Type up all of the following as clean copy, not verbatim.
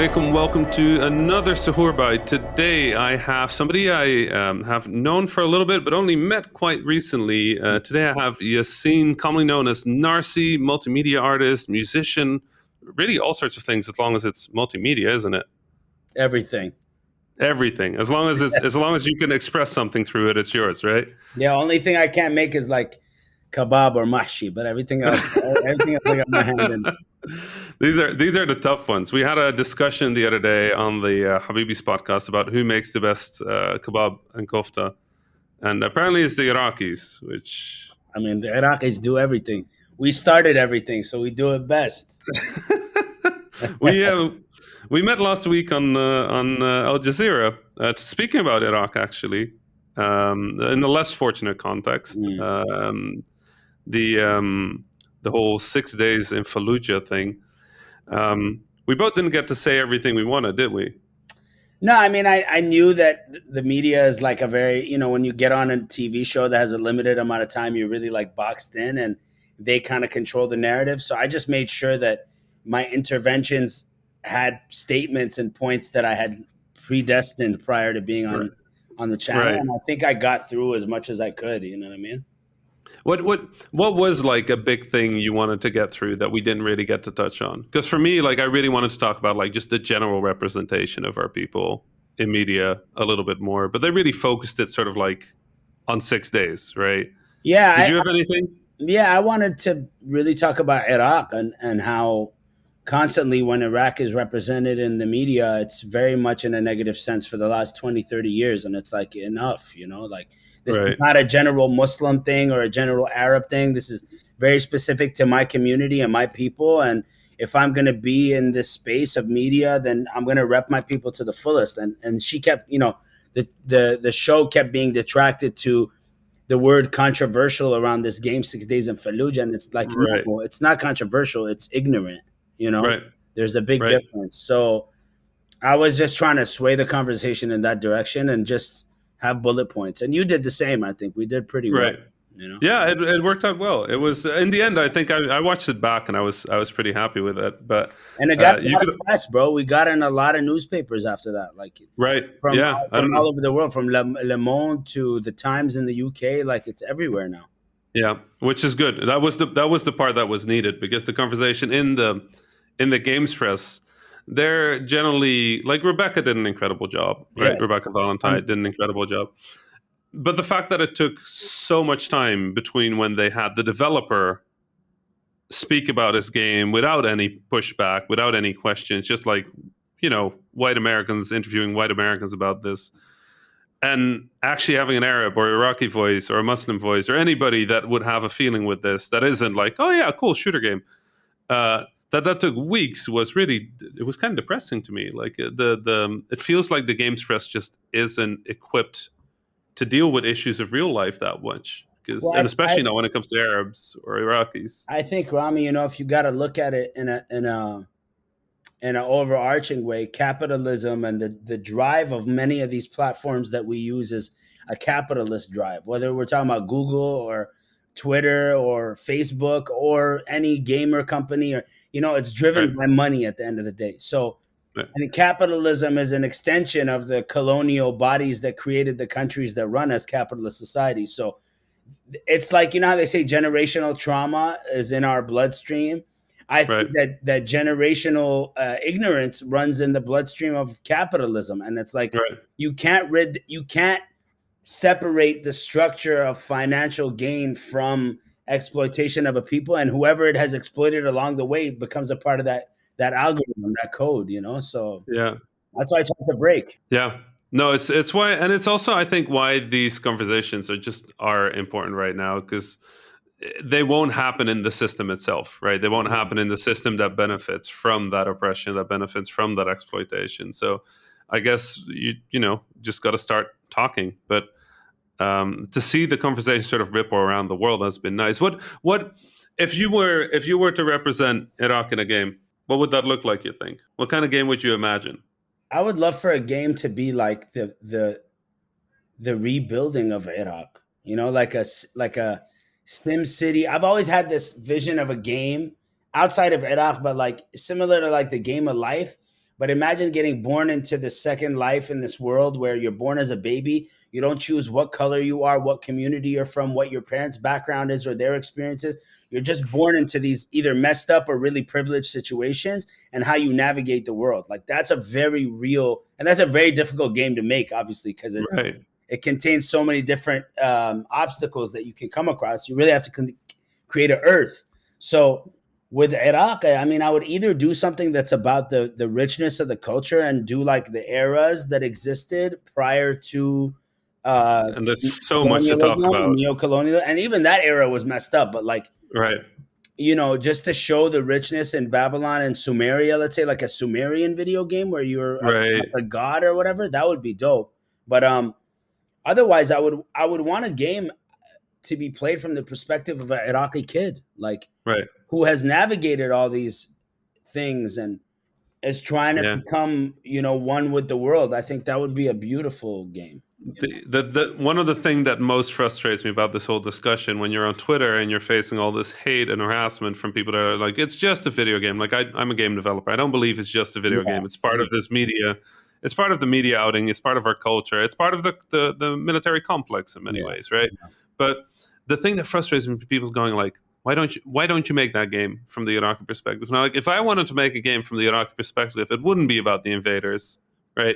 alaikum. Welcome to another Suhoor Bite. Today I have somebody I have known for a little bit, but only met quite recently. Today I have Yassine, commonly known as Narcy, multimedia artist, musician, really all sorts of things as long as it's multimedia, isn't it? Everything. Everything. As long as you can express something through it, it's yours, right? Yeah, only thing I can't make is like kebab or mahshi, but everything else, I got my hand in. These are the tough ones. We had a discussion the other day on the Habibi's podcast about who makes the best kebab and kofta, and apparently it's the Iraqis. Which I mean, the Iraqis do everything. We started everything, so we do it best. we uh, we met last week on Al Jazeera speaking about Iraq, actually, in a less fortunate context. The whole 6 days in Fallujah thing. We both didn't get to say everything we wanted, did we? No, I mean, I knew that the media is like a very, when you get on a TV show that has a limited amount of time, you're really like boxed in and they kind of control the narrative. So I just made sure that my interventions had statements and points that I had predestined prior to being on the channel. Right. And I think I got through as much as I could, you know what I mean? What was like a big thing you wanted to get through that we didn't really get to touch on? Because for me, like I really wanted to talk about like just the general representation of our people in media a little bit more, but they really focused it sort of like on 6 days, right? Yeah. Did you have anything? Yeah, I wanted to really talk about Iraq and how constantly when Iraq is represented in the media, it's very much in a negative sense for the last 20, 30 years. And it's like enough, like this is Right. not a general Muslim thing or a general Arab thing. This is very specific to my community and my people. And if I'm going to be in this space of media, then I'm going to rep my people to the fullest. And she kept, the show kept being detracted to the word controversial around this game 6 days in Fallujah. And it's like, Right. no, it's not controversial. It's ignorant. Right. There's a big Right. difference. So I was just trying to sway the conversation in that direction and just have bullet points. And you did the same. I think we did pretty well. Right. Yeah, it worked out well. It was in the end. I think I watched it back and I was pretty happy with it. But and it got a lot of press, bro. We got in a lot of newspapers after that, like right, from from all over the world, from Le Monde to the Times in the UK. Like it's everywhere now. Yeah, which is good. That was the part that was needed because the conversation in the games press, they're generally like Rebecca did an incredible job, right? Yes. Rebecca Valentine did an incredible job. But the fact that it took so much time between when they had the developer speak about his game without any pushback, without any questions, just like, white Americans interviewing white Americans about this, and actually having an Arab or Iraqi voice or a Muslim voice or anybody that would have a feeling with this that isn't like, oh yeah, cool shooter game. That took weeks it was kind of depressing to me. Like it feels like the games press just isn't equipped to deal with issues of real life that much, and especially not when it comes to Arabs or Iraqis. I think, Rami, if you got to look at it in an overarching way, capitalism and the drive of many of these platforms that we use is a capitalist drive, whether we're talking about Google or Twitter or Facebook or any gamer company, or it's driven by money at the end of the day. So and capitalism is an extension of the colonial bodies that created the countries that run as capitalist societies. So it's like, how they say generational trauma is in our bloodstream. I think that generational ignorance runs in the bloodstream of capitalism. And it's like, you can't separate the structure of financial gain from exploitation of a people, and whoever it has exploited along the way becomes a part of that algorithm, that code, so yeah, that's why I tried to break. Yeah, no, it's why, and it's also I think why these conversations are important right now, because they won't happen in the system itself, right? They won't happen in the system that benefits from that oppression, that benefits from that exploitation. So I guess you just got to start talking. But to see the conversation sort of ripple around the world has been nice. What if you were to represent Iraq in a game? What would that look like, you think? What kind of game would you imagine? I would love for a game to be like the rebuilding of Iraq. Like a Sim City. I've always had this vision of a game outside of Iraq, but like similar to like the game of life, But imagine getting born into the second life in this world where you're born as a baby. You don't choose what color you are, what community you're from, what your parents' background is or their experiences. You're just born into these either messed up or really privileged situations, and how you navigate the world. Like that's a very real, and that's a very difficult game to make, obviously, because Right. it contains so many different obstacles that you can come across. You really have to create an earth. So with Iraq, I mean, I would either do something that's about the richness of the culture and do like the eras that existed prior to uh, And there's so much to talk colonialism, about. neo-colonial, and even that era was messed up. But like, Right. just to show the richness in Babylon and Sumeria, let's say like a Sumerian video game where you're Right. a god or whatever, that would be dope. But otherwise, I would want a game to be played from the perspective of an Iraqi kid, like Right. who has navigated all these things and is trying to Yeah. become, one with the world. I think that would be a beautiful game. The one of the thing that most frustrates me about this whole discussion when you're on Twitter and you're facing all this hate and harassment from people that are like, it's just a video game. Like I'm a game developer. I don't believe it's just a video Yeah. game. It's part of this media. It's part of the media outing. It's part of our culture. It's part of the military complex in many Yeah. ways, right? Yeah. But the thing that frustrates me, people going like, why don't you make that game from the Iraqi perspective? Now, like if I wanted to make a game from the Iraqi perspective, it wouldn't be about the invaders, right?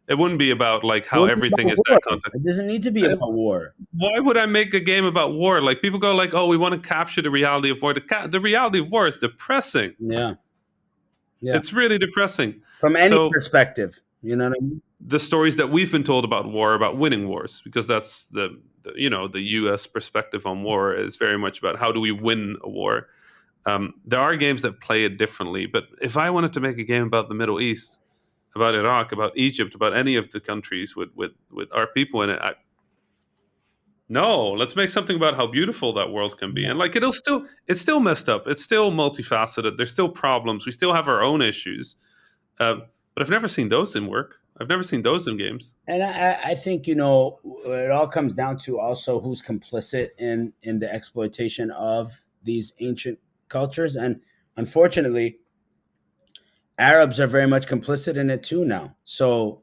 It wouldn't be about like It how would be everything about is war. that content. It doesn't need to be about war. Why would I make a game about war? Like people go like, oh, we want to capture the reality of war. The reality of war is depressing. Yeah. Yeah. It's really depressing. From any So perspective, you know what I mean? the stories that we've been told about war, about winning wars, because that's the U.S. perspective on war is very much about how do we win a war. There are games that play it differently, but if I wanted to make a game about the Middle East, about Iraq, about Egypt, about any of the countries with our people in it, no, let's make something about how beautiful that world can be. Yeah. And like it's still messed up. It's still multifaceted. There's still problems. We still have our own issues. But I've never seen those in work. I've never seen those in games. And I think, it all comes down to also who's complicit in the exploitation of these ancient cultures. And unfortunately, Arabs are very much complicit in it too now. So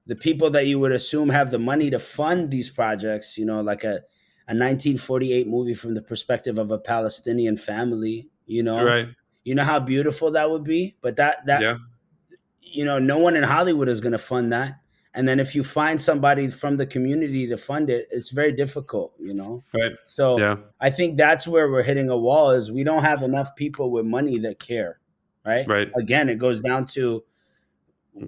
the people that you would assume have the money to fund these projects, like a 1948 movie from the perspective of a Palestinian family, Right. you know how beautiful that would be. But that Yeah. no one in Hollywood is going to fund that. And then if you find somebody from the community to fund it, it's very difficult. Right. So Yeah. I think that's where we're hitting a wall is we don't have enough people with money that care. Right. Right. Again, it goes down to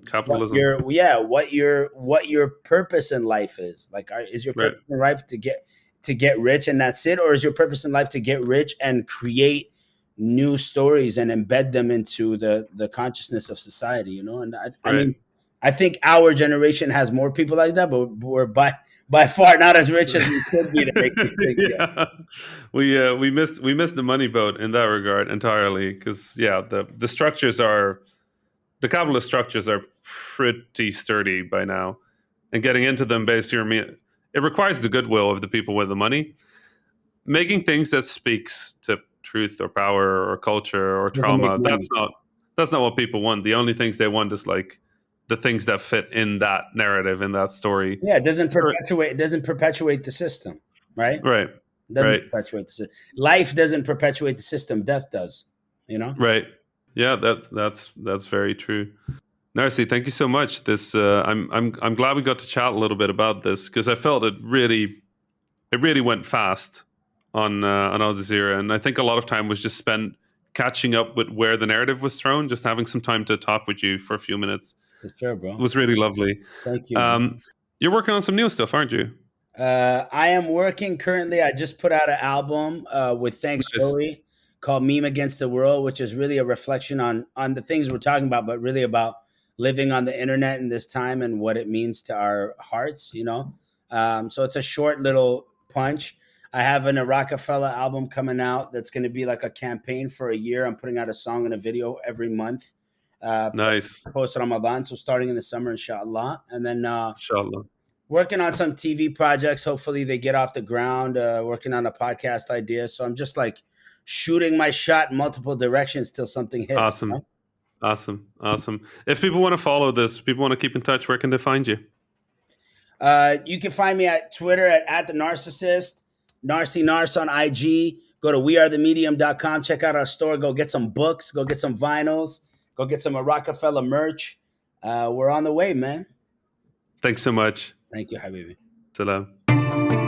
Capitalism. what your purpose in life is. Like, is your Right. purpose in life to get rich and that's it, or is your purpose in life to get rich and create new stories and embed them into the consciousness of society? And I Right. mean, I think our generation has more people like that, but we're by far not as rich as we could be to make these things. Yeah. We missed the money boat in that regard entirely because the structures are the capitalist structures are pretty sturdy by now, and getting into them based here, it requires the goodwill of the people with the money. Making things that speaks to truth or power or culture or Doesn't make trauma, money. that's not what people want. The only things they want is like the things that fit in that narrative, in that story. Yeah, it doesn't perpetuate the system, right? Right. It doesn't Right. perpetuate the system. Life doesn't perpetuate the system. Death does. Right. Yeah, that's very true. Narcy, thank you so much. This I'm glad we got to chat a little bit about this because I felt it really went fast on Al Jazeera, and I think a lot of time was just spent catching up with where the narrative was thrown. Just having some time to talk with you for a few minutes For sure, bro. was really lovely. Thank you. You're working on some new stuff, aren't you? I am working currently. I just put out an album with Thanks Nice. Joey called Meme Against the World, which is really a reflection on the things we're talking about, but really about living on the internet in this time and what it means to our hearts. So it's a short little punch. I have an Rockefeller album coming out that's going to be like a campaign for a year. I'm putting out a song and a video every month. Nice. Post Ramadan, so starting in the summer, inshallah. And then Inshallah. working on some TV projects. Hopefully they get off the ground, working on a podcast idea. So I'm just like shooting my shot in multiple directions till something hits. Awesome. Awesome. If people want to follow this, people want to keep in touch, where can they find you? You can find me at Twitter at the Narcissist, Narcy Narc on IG. Go to wearethemedium.com. Check out our store. Go get some books. Go get some vinyls. Go get some Rockefeller merch. We're on the way, man. Thanks so much. Thank you, Habibi. Salam.